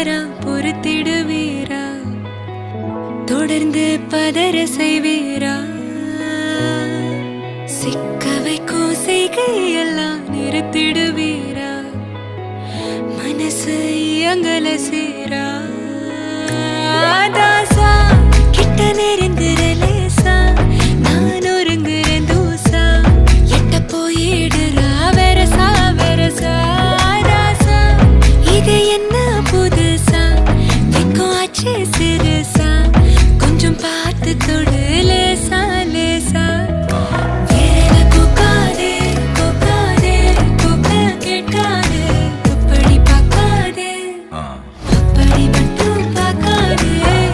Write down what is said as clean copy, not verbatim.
தவறா பொறுத்திடுவீரா? தொடர்ந்து பதற செய்வீரா? சிக்க வைக்கும் செய்கையெல்லாம் நிறுத்திடுவீரா? மனசு இயங்கல சீரா? தாசா கிட்ட நெருங்குறலேசா, நான் ஒருங்குறேன் தூசா, எட்ட போயிடுறா வெரசா வெரசா. தாசா இது என்ன புதுசா, வெக்கம் ஆச்சு சிறுசா, கொஞ்சம் பார்த்து தொடு